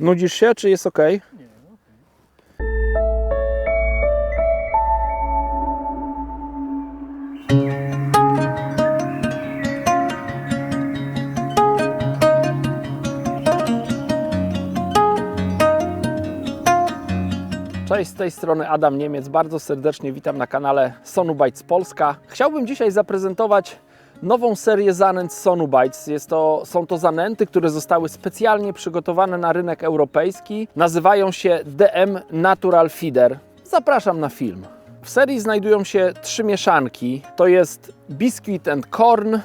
Nudzisz się, czy jest ok? Cześć, z tej strony Adam Niemiec. Bardzo serdecznie witam na kanale Sonubites Polska. Chciałbym dzisiaj zaprezentować nową serię zanęt Sonubites. Są to zanęty, które zostały specjalnie przygotowane na rynek europejski. Nazywają się DM Natural Feeder. Zapraszam na film. W serii znajdują się 3 mieszanki. To jest Biscuit and Corn,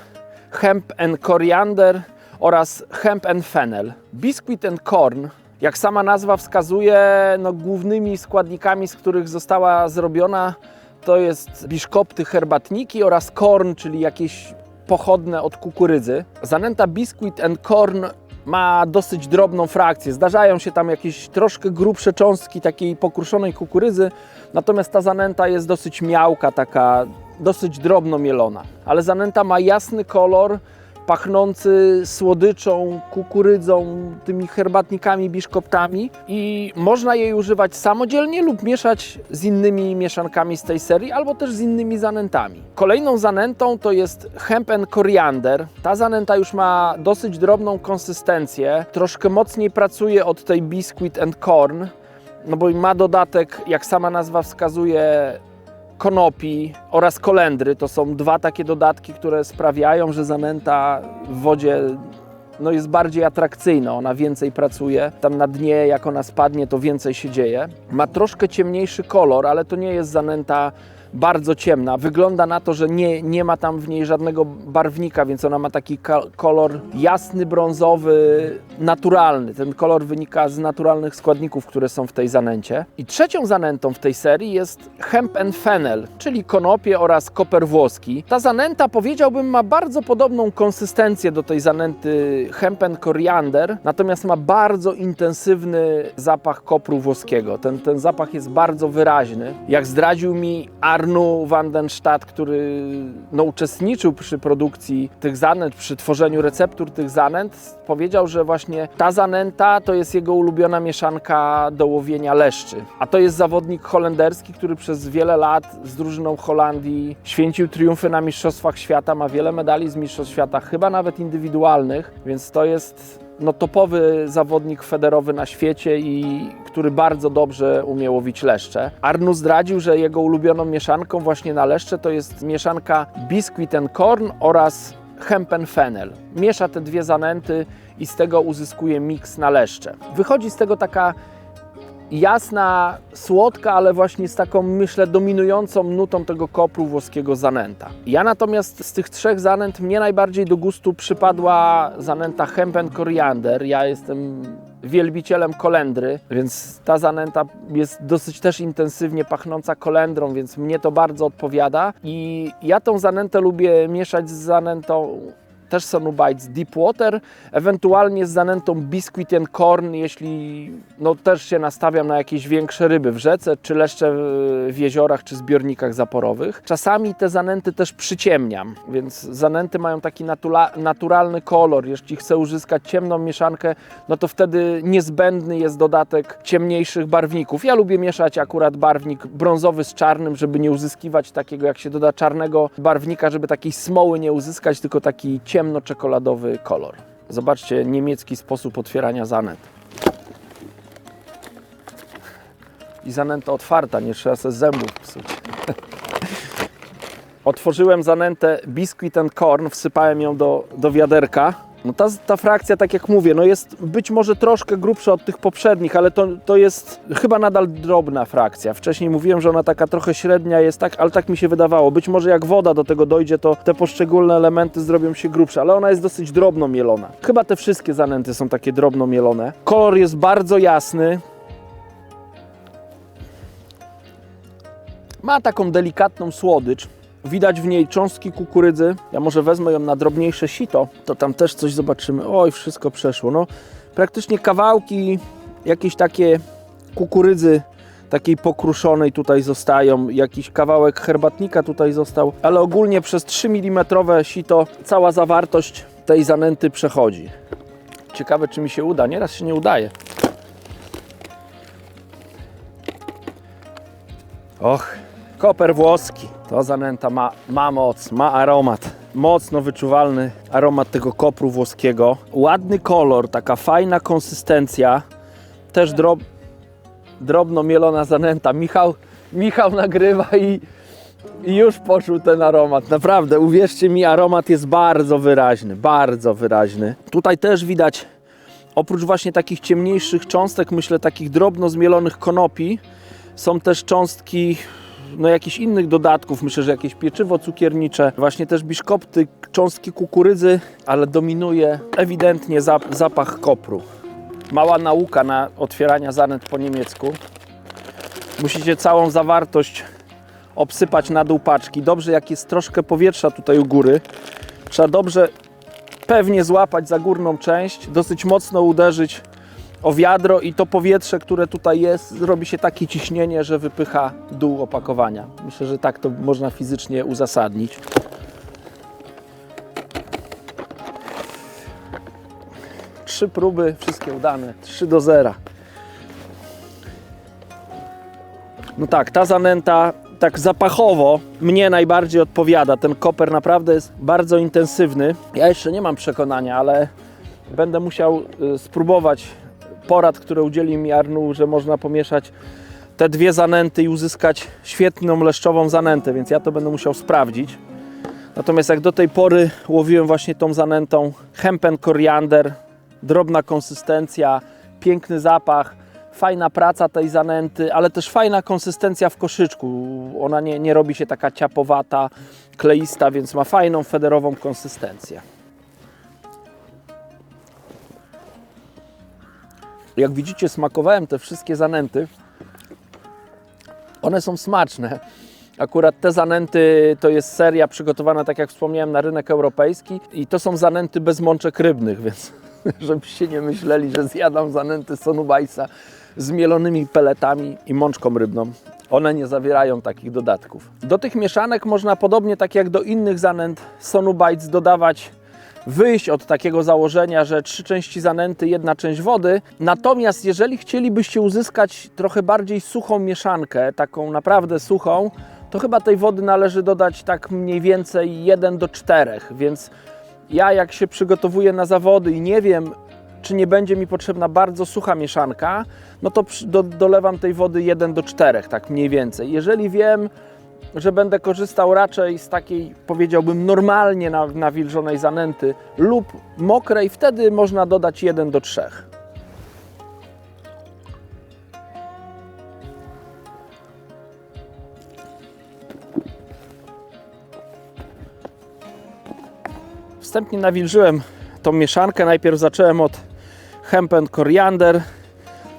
Hemp and Coriander oraz Hemp and Fennel. Biscuit and Corn, jak sama nazwa wskazuje, głównymi składnikami, z których została zrobiona, to jest biszkopty, herbatniki oraz korn, czyli jakieś pochodne od kukurydzy. Zanęta Biscuit and Corn ma dosyć drobną frakcję. Zdarzają się tam jakieś troszkę grubsze cząstki takiej pokruszonej kukurydzy, natomiast ta zanęta jest dosyć miałka, taka dosyć drobno mielona. Ale zanęta ma jasny kolor, pachnący słodyczą, kukurydzą, tymi herbatnikami, biszkoptami i można jej używać samodzielnie lub mieszać z innymi mieszankami z tej serii, albo też z innymi zanętami. Kolejną zanętą to jest Hemp and Coriander. Ta zanęta już ma dosyć drobną konsystencję, troszkę mocniej pracuje od tej Biscuit and Corn, bo ma dodatek, jak sama nazwa wskazuje, konopi oraz kolendry. To są 2 takie dodatki, które sprawiają, że zanęta w wodzie jest bardziej atrakcyjna, ona więcej pracuje. Tam na dnie, jak ona spadnie, to więcej się dzieje. Ma troszkę ciemniejszy kolor, ale to nie jest zanęta bardzo ciemna. Wygląda na to, że nie ma tam w niej żadnego barwnika, więc ona ma taki kolor jasny, brązowy, naturalny. Ten kolor wynika z naturalnych składników, które są w tej zanęcie. I trzecią zanętą w tej serii jest Hemp and Fennel, czyli konopie oraz koper włoski. Ta zanęta, powiedziałbym, ma bardzo podobną konsystencję do tej zanęty Hemp and Coriander, natomiast ma bardzo intensywny zapach kopru włoskiego. Ten zapach jest bardzo wyraźny. Jak zdradził mi Arnu van den Stad, który uczestniczył przy produkcji tych zanęt, przy tworzeniu receptur tych zanęt, powiedział, że właśnie ta zanęta to jest jego ulubiona mieszanka do łowienia leszczy. A to jest zawodnik holenderski, który przez wiele lat z drużyną Holandii święcił triumfy na Mistrzostwach Świata, ma wiele medali z Mistrzostw Świata, chyba nawet indywidualnych, więc to jest topowy zawodnik federowy na świecie i który bardzo dobrze umie łowić leszcze. Arnu zdradził, że jego ulubioną mieszanką właśnie na leszcze to jest mieszanka Biscuit and Corn oraz Hemp and Fennel. Miesza te 2 zanęty i z tego uzyskuje miks na leszcze. Wychodzi z tego taka jasna, słodka, ale właśnie z taką, myślę, dominującą nutą tego kopru włoskiego zanęta. Ja natomiast z tych 3 zanęt mnie najbardziej do gustu przypadła zanęta Hemp and Coriander. Ja jestem wielbicielem kolendry, więc ta zanęta jest dosyć też intensywnie pachnąca kolendrą, więc mnie to bardzo odpowiada i ja tą zanętę lubię mieszać z zanętą też Sonubites Deepwater, ewentualnie z zanętą Biscuit and Corn, jeśli też się nastawiam na jakieś większe ryby w rzece, czy leszcze w jeziorach, czy zbiornikach zaporowych. Czasami te zanęty też przyciemniam, więc zanęty mają taki naturalny kolor. Jeśli chcę uzyskać ciemną mieszankę, to wtedy niezbędny jest dodatek ciemniejszych barwników. Ja lubię mieszać akurat barwnik brązowy z czarnym, żeby nie uzyskiwać takiego, jak się doda czarnego barwnika, żeby takiej smoły nie uzyskać, tylko taki ciemno-czekoladowy kolor. Zobaczcie niemiecki sposób otwierania zanęt. I zanęta otwarta, nie trzeba sobie zębów psuć. Otworzyłem zanętę Biscuit and Corn, wsypałem ją do wiaderka. Ta frakcja, tak jak mówię, jest być może troszkę grubsza od tych poprzednich, ale to jest chyba nadal drobna frakcja. Wcześniej mówiłem, że ona taka trochę średnia jest, ale tak mi się wydawało. Być może jak woda do tego dojdzie, to te poszczególne elementy zrobią się grubsze, ale ona jest dosyć drobno mielona. Chyba te wszystkie zanęty są takie drobno mielone. Kolor jest bardzo jasny. Ma taką delikatną słodycz. Widać w niej cząstki kukurydzy. Ja może wezmę ją na drobniejsze sito, to tam też coś zobaczymy. Oj, wszystko przeszło. Praktycznie kawałki jakieś takie kukurydzy takiej pokruszonej tutaj zostają, jakiś kawałek herbatnika tutaj został, ale ogólnie przez 3 mm sito cała zawartość tej zanęty przechodzi. Ciekawe, czy mi się uda. Nieraz się nie udaje. Och, koper włoski. To zanęta ma moc, ma aromat. Mocno wyczuwalny aromat tego kopru włoskiego. Ładny kolor, taka fajna konsystencja. Też drobno mielona zanęta. Michał nagrywa i już poczuł ten aromat. Naprawdę, uwierzcie mi, aromat jest bardzo wyraźny, bardzo wyraźny. Tutaj też widać, oprócz właśnie takich ciemniejszych cząstek, myślę takich drobno zmielonych konopi, są też cząstki jakichś innych dodatków, myślę, że jakieś pieczywo cukiernicze, właśnie też biszkopty, cząstki kukurydzy, ale dominuje ewidentnie zapach kopru. Mała nauka na otwierania zanęt po niemiecku. Musicie całą zawartość obsypać na dół paczki. Dobrze, jak jest troszkę powietrza tutaj u góry, trzeba dobrze pewnie złapać za górną część, dosyć mocno uderzyć o wiadro i to powietrze, które tutaj jest, robi się takie ciśnienie, że wypycha dół opakowania. Myślę, że tak to można fizycznie uzasadnić. Trzy próby, wszystkie udane, 3-0. No tak, ta zanęta tak zapachowo mnie najbardziej odpowiada. Ten koper naprawdę jest bardzo intensywny. Ja jeszcze nie mam przekonania, ale będę musiał spróbować porad, które udzieli mi Arnu, że można pomieszać te dwie zanęty i uzyskać świetną leszczową zanętę, więc ja to będę musiał sprawdzić. Natomiast jak do tej pory łowiłem właśnie tą zanętą hempen koriander, drobna konsystencja, piękny zapach, fajna praca tej zanęty, ale też fajna konsystencja w koszyczku. Ona nie robi się taka ciapowata, kleista, więc ma fajną, federową konsystencję. Jak widzicie, smakowałem te wszystkie zanęty. One są smaczne. Akurat te zanęty to jest seria przygotowana, tak jak wspomniałem, na rynek europejski i to są zanęty bez mączek rybnych, więc żebyście nie myśleli, że zjadam zanęty Sonubajca z mielonymi peletami i mączką rybną. One nie zawierają takich dodatków. Do tych mieszanek można podobnie tak jak do innych zanęt Sonubajc dodawać, wyjść od takiego założenia, że 3 części zanęty, 1 część wody. Natomiast jeżeli chcielibyście uzyskać trochę bardziej suchą mieszankę, taką naprawdę suchą, to chyba tej wody należy dodać tak mniej więcej 1:4, więc ja jak się przygotowuję na zawody i nie wiem, czy nie będzie mi potrzebna bardzo sucha mieszanka, no to dolewam tej wody 1:4, tak mniej więcej. Jeżeli wiem, że będę korzystał raczej z takiej, powiedziałbym, normalnie nawilżonej zanęty lub mokrej, wtedy można dodać 1:3. Wstępnie nawilżyłem tą mieszankę. Najpierw zacząłem od hempen koriander.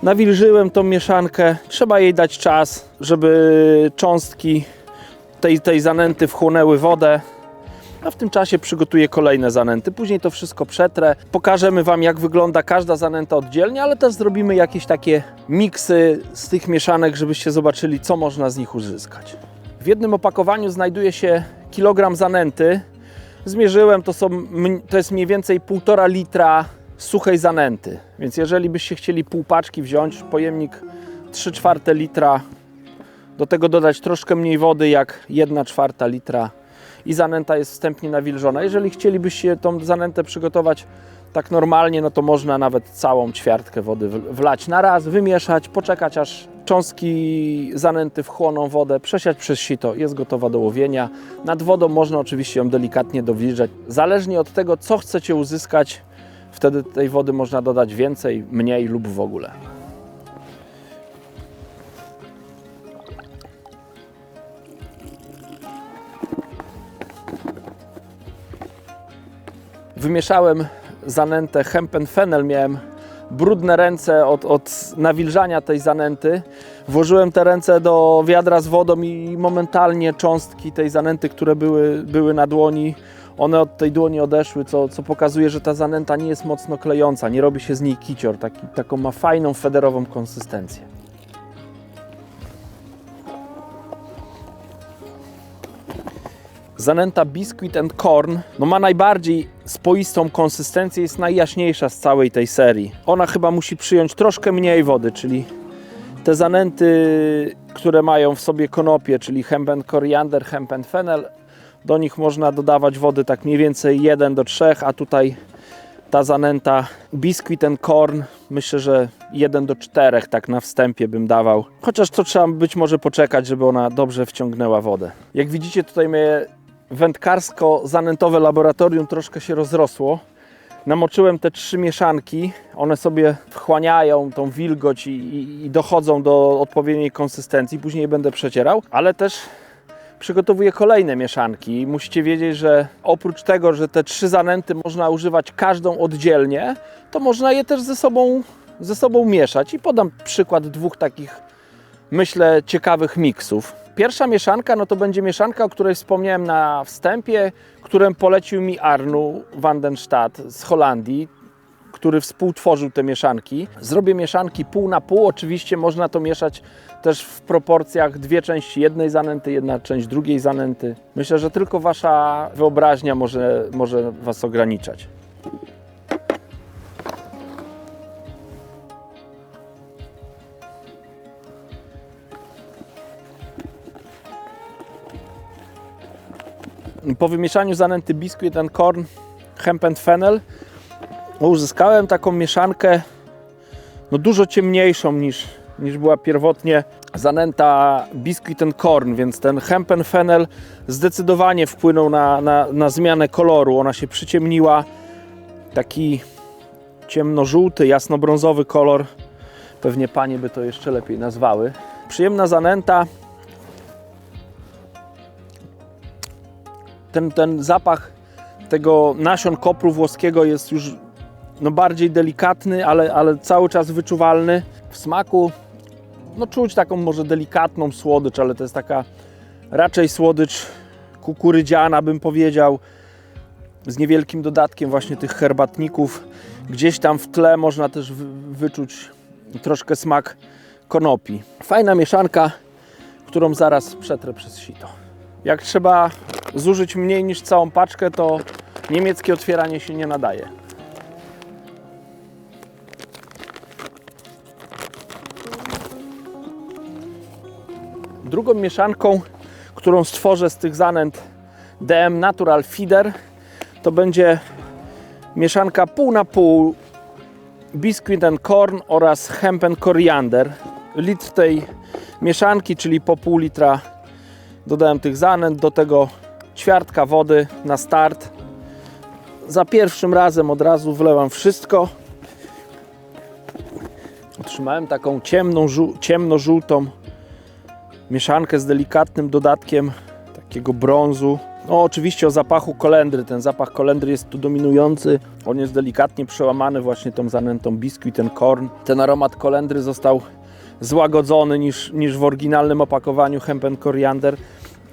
Nawilżyłem tą mieszankę. Trzeba jej dać czas, żeby cząstki tej zanęty wchłonęły wodę. A w tym czasie przygotuję kolejne zanęty. Później to wszystko przetrę. Pokażemy Wam, jak wygląda każda zanęta oddzielnie, ale też zrobimy jakieś takie miksy z tych mieszanek, żebyście zobaczyli, co można z nich uzyskać. W jednym opakowaniu znajduje się kilogram zanęty. Zmierzyłem, to jest mniej więcej 1,5 litra suchej zanęty. Więc jeżeli byście chcieli pół paczki wziąć, pojemnik 3/4 litra, do tego dodać troszkę mniej wody jak 1/4 litra i zanęta jest wstępnie nawilżona. Jeżeli chcielibyście tą zanętę przygotować tak normalnie, no to można nawet całą ćwiartkę wody wlać na raz, wymieszać, poczekać aż cząstki zanęty wchłoną wodę, przesiać przez sito, jest gotowa do łowienia. Nad wodą można oczywiście ją delikatnie dowilżać. Zależnie od tego, co chcecie uzyskać, wtedy tej wody można dodać więcej, mniej lub w ogóle. Wymieszałem zanętę hempen fennel, miałem brudne ręce od nawilżania tej zanęty. Włożyłem te ręce do wiadra z wodą i momentalnie cząstki tej zanęty, które były na dłoni, one od tej dłoni odeszły, co pokazuje, że ta zanęta nie jest mocno klejąca, nie robi się z niej kicior, taką ma fajną, federową konsystencję. Zanęta Biscuit and Corn ma najbardziej spoistą konsystencję, jest najjaśniejsza z całej tej serii. Ona chyba musi przyjąć troszkę mniej wody, czyli Te zanęty, które mają w sobie konopie, czyli hemp and koriander, hemp and fennel, do nich można dodawać wody tak mniej więcej 1 do 3, a tutaj ta zanęta biscuit and corn, myślę, że 1 do 4 tak na wstępie bym dawał. Chociaż to trzeba być może poczekać, żeby ona dobrze wciągnęła wodę. Jak widzicie, tutaj moje wędkarsko-zanętowe laboratorium troszkę się rozrosło. Namoczyłem te 3 mieszanki, one sobie wchłaniają tą wilgoć i dochodzą do odpowiedniej konsystencji. Później je będę przecierał, ale też przygotowuję kolejne mieszanki. Musicie wiedzieć, że oprócz tego, że te 3 zanęty można używać każdą oddzielnie, to można je też ze sobą mieszać. I podam przykład 2 takich, myślę, ciekawych miksów. Pierwsza mieszanka, no to będzie mieszanka, o której wspomniałem na wstępie, którą polecił mi Arno van den Stad z Holandii, który współtworzył te mieszanki. Zrobię mieszanki pół na pół. Oczywiście można to mieszać też w proporcjach 2 części jednej zanęty, 1 część drugiej zanęty. Myślę, że tylko wasza wyobraźnia może was ograniczać. Po wymieszaniu zanęty biscuit and corn, hemp and fennel uzyskałem taką mieszankę dużo ciemniejszą niż była pierwotnie zanęta biscuit and corn, więc ten hemp and fennel zdecydowanie wpłynął na zmianę koloru. Ona się przyciemniła, taki ciemnożółty, jasnobrązowy kolor. Pewnie panie by to jeszcze lepiej nazwały. Przyjemna zanęta. Ten zapach tego nasion kopru włoskiego jest już bardziej delikatny, ale cały czas wyczuwalny. W smaku czuć taką może delikatną słodycz, ale to jest taka raczej słodycz kukurydziana, bym powiedział, z niewielkim dodatkiem właśnie tych herbatników. Gdzieś tam w tle można też wyczuć troszkę smak konopi. Fajna mieszanka, którą zaraz przetrę przez sito. Jak trzeba zużyć mniej niż całą paczkę, to niemieckie otwieranie się nie nadaje. Drugą mieszanką, którą stworzę z tych zanęt DM Natural Feeder, to będzie mieszanka pół na pół biscuit and corn oraz hemp and koriander. Litr tej mieszanki, czyli po pół litra dodałem tych zanęt, do tego ćwiartka wody na start. Za pierwszym razem od razu wlewam wszystko. Otrzymałem taką ciemnożółtą mieszankę z delikatnym dodatkiem takiego brązu. Oczywiście o zapachu kolendry. Ten zapach kolendry jest tu dominujący. On jest delikatnie przełamany właśnie tą zanętą biscuit and corn. Ten aromat kolendry został złagodzony niż w oryginalnym opakowaniu hemp and koriander,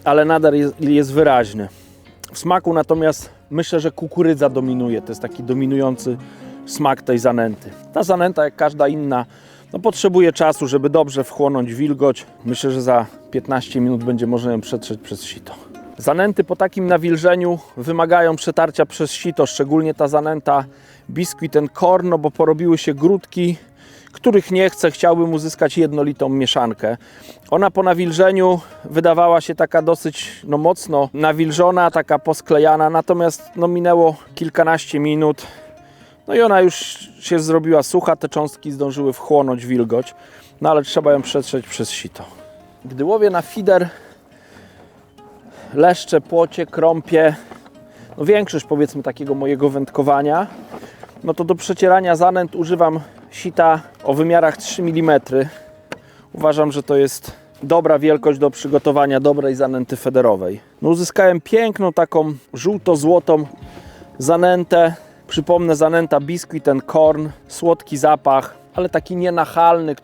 ale nadal jest wyraźny. W smaku natomiast myślę, że kukurydza dominuje. To jest taki dominujący smak tej zanęty. Ta zanęta, jak każda inna, potrzebuje czasu, żeby dobrze wchłonąć wilgoć. Myślę, że za 15 minut będzie można ją przetrzeć przez sito. Zanęty po takim nawilżeniu wymagają przetarcia przez sito, szczególnie ta zanęta biscuit and corn, bo porobiły się grudki, których nie chcę. Chciałbym uzyskać jednolitą mieszankę. Ona po nawilżeniu wydawała się taka dosyć mocno nawilżona, taka posklejana, natomiast minęło kilkanaście minut. I ona już się zrobiła sucha, te cząstki zdążyły wchłonąć wilgoć, ale trzeba ją przetrzeć przez sito. Gdy łowię na feeder leszcze, płocie, krąpie, większość powiedzmy takiego mojego wędkowania, to do przecierania zanęt używam sita o wymiarach 3 mm. Uważam, że to jest dobra wielkość do przygotowania dobrej zanęty federowej. Uzyskałem piękną taką żółto-złotą zanętę. Przypomnę, zanęta biscuit and corn, słodki zapach, ale taki nienachalny,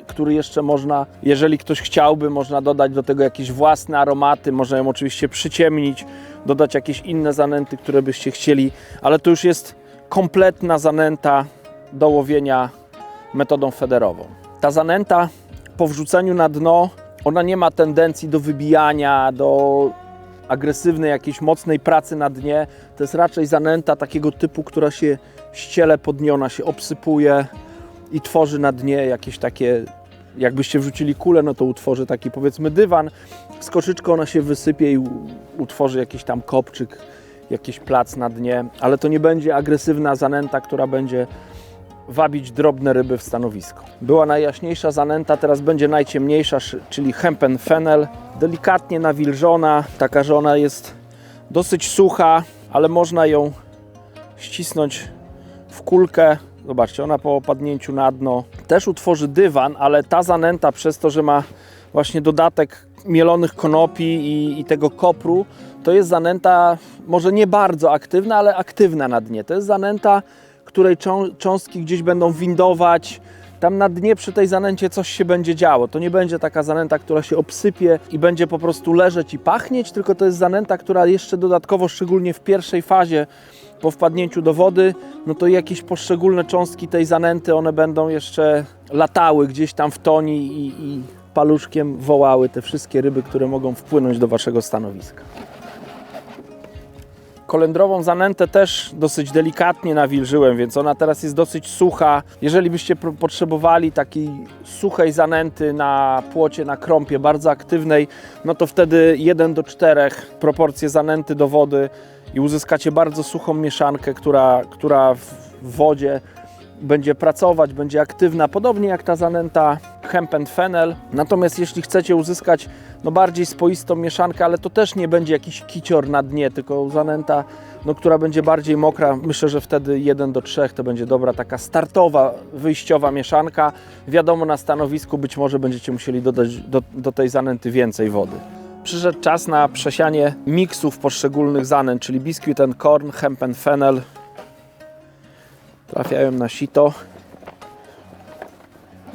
który jeszcze można, jeżeli ktoś chciałby, można dodać do tego jakieś własne aromaty, można ją oczywiście przyciemnić, dodać jakieś inne zanęty, które byście chcieli, ale to już jest kompletna zanęta do łowienia metodą federową. Ta zanęta po wrzuceniu na dno, ona nie ma tendencji do wybijania, do agresywnej, jakiejś mocnej pracy na dnie. To jest raczej zanęta takiego typu, która się ściele pod dnie, ona się obsypuje i tworzy na dnie jakieś takie jakbyście wrzucili kulę, no to utworzy taki, powiedzmy, dywan. Z koszyczką ona się wysypie i utworzy jakiś tam kopczyk, jakiś plac na dnie, ale to nie będzie agresywna zanęta, która będzie wabić drobne ryby w stanowisko. Była najjaśniejsza zanęta, teraz będzie najciemniejsza, czyli hempen fennel, delikatnie nawilżona, taka, że ona jest dosyć sucha, ale można ją ścisnąć w kulkę. Zobaczcie, ona po opadnięciu na dno też utworzy dywan, ale ta zanęta przez to, że ma właśnie dodatek mielonych konopi i tego kopru, to jest zanęta może nie bardzo aktywna, ale aktywna na dnie. To jest zanęta, której cząstki gdzieś będą windować. Tam na dnie przy tej zanęcie coś się będzie działo. To nie będzie taka zanęta, która się obsypie i będzie po prostu leżeć i pachnieć, tylko to jest zanęta, która jeszcze dodatkowo, szczególnie w pierwszej fazie po wpadnięciu do wody, no to jakieś poszczególne cząstki tej zanęty, one będą jeszcze latały gdzieś tam w toni i paluszkiem wołały te wszystkie ryby, które mogą wpłynąć do waszego stanowiska. Kolendrową zanętę też dosyć delikatnie nawilżyłem, więc ona teraz jest dosyć sucha. Jeżeli byście potrzebowali takiej suchej zanęty na płocie, na krąpie, bardzo aktywnej, no to wtedy 1:4 proporcje zanęty do wody i uzyskacie bardzo suchą mieszankę, która w wodzie będzie pracować, będzie aktywna, podobnie jak ta zanęta hempen fennel. Natomiast jeśli chcecie uzyskać bardziej spoistą mieszankę, ale to też nie będzie jakiś kicior na dnie, tylko zanęta, która będzie bardziej mokra, myślę, że wtedy 1:3 to będzie dobra taka startowa, wyjściowa mieszanka. Wiadomo, na stanowisku być może będziecie musieli dodać do tej zanęty więcej wody. Przyszedł czas na przesianie miksów poszczególnych zanęt, czyli biscuit and corn, hempen fennel. Trafiają na sito.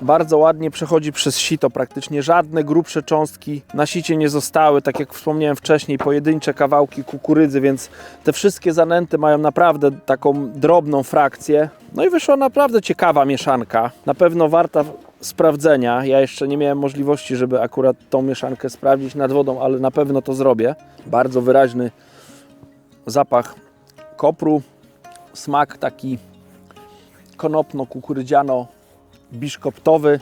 Bardzo ładnie przechodzi przez sito, praktycznie żadne grubsze cząstki na sicie nie zostały, tak jak wspomniałem wcześniej, pojedyncze kawałki kukurydzy, więc te wszystkie zanęty mają naprawdę taką drobną frakcję. No i wyszła naprawdę ciekawa mieszanka, na pewno warta sprawdzenia. Ja jeszcze nie miałem możliwości, żeby akurat tą mieszankę sprawdzić nad wodą, ale na pewno to zrobię. Bardzo wyraźny zapach kopru, smak taki konopno-kukurydziano-biszkoptowy.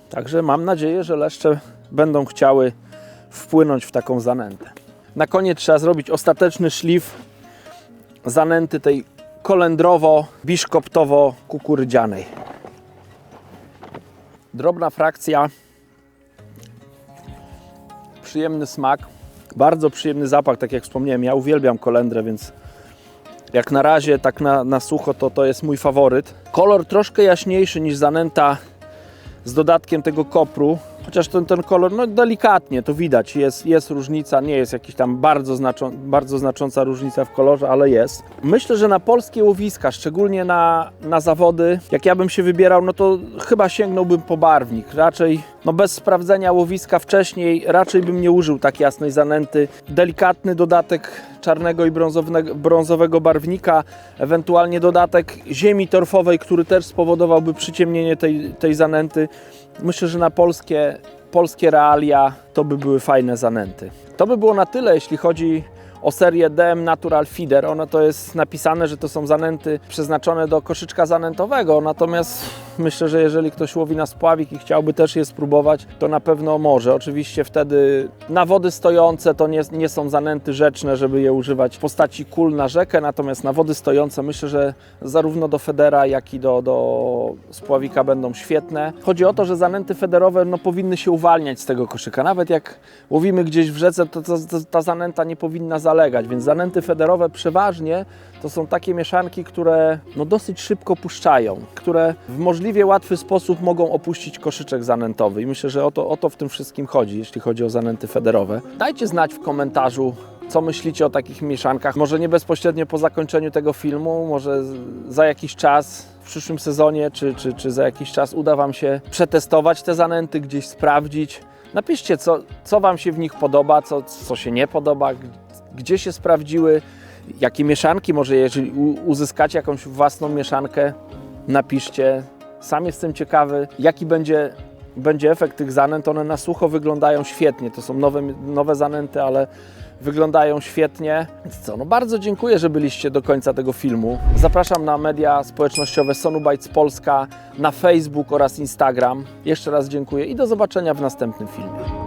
Także mam nadzieję, że leszcze będą chciały wpłynąć w taką zanętę. Na koniec trzeba zrobić ostateczny szlif zanęty tej kolendrowo-biszkoptowo-kukurydzianej. Drobna frakcja, przyjemny smak, bardzo przyjemny zapach, tak jak wspomniałem, ja uwielbiam kolendrę, więc jak na razie, tak na sucho, to jest mój faworyt. Kolor troszkę jaśniejszy niż zanęta z dodatkiem tego kopru, chociaż ten kolor, delikatnie to widać, jest różnica, nie jest jakaś tam bardzo znacząca różnica w kolorze, ale jest. Myślę, że na polskie łowiska, szczególnie na zawody, jak ja bym się wybierał, no to chyba sięgnąłbym po barwnik. Raczej, bez sprawdzenia łowiska wcześniej, raczej bym nie użył tak jasnej zanęty. Delikatny dodatek czarnego i brązowego barwnika, ewentualnie dodatek ziemi torfowej, który też spowodowałby przyciemnienie tej zanęty. Myślę, że na polskie realia to by były fajne zanęty. To by było na tyle, jeśli chodzi o serię DM Natural Feeder. Ono to jest napisane, że to są zanęty przeznaczone do koszyczka zanętowego, natomiast myślę, że jeżeli ktoś łowi na spławik i chciałby też je spróbować, to na pewno może. Oczywiście wtedy na wody stojące to nie są zanęty rzeczne, żeby je używać w postaci kul na rzekę, natomiast na wody stojące myślę, że zarówno do federa, jak i do spławika będą świetne. Chodzi o to, że zanęty federowe powinny się uwalniać z tego koszyka. Nawet jak łowimy gdzieś w rzece, to ta zanęta nie powinna zalegać, więc zanęty federowe przeważnie to są takie mieszanki, które dosyć szybko puszczają, które w możliwie łatwy sposób mogą opuścić koszyczek zanętowy i myślę, że o to w tym wszystkim chodzi, jeśli chodzi o zanęty federowe. Dajcie znać w komentarzu, co myślicie o takich mieszankach. Może nie bezpośrednio po zakończeniu tego filmu, może za jakiś czas w przyszłym sezonie, czy za jakiś czas uda Wam się przetestować te zanęty, gdzieś sprawdzić. Napiszcie, co Wam się w nich podoba, co się nie podoba, gdzie się sprawdziły, jakie mieszanki, może jeżeli uzyskacie jakąś własną mieszankę, napiszcie. Sam jestem ciekawy, jaki będzie będzie efekt tych zanęt. One na sucho wyglądają świetnie. To są nowe zanęty, ale wyglądają świetnie. Więc co, no bardzo dziękuję, że byliście do końca tego filmu. Zapraszam na media społecznościowe Sonubites Polska, na Facebook oraz Instagram. Jeszcze raz dziękuję i do zobaczenia w następnym filmie.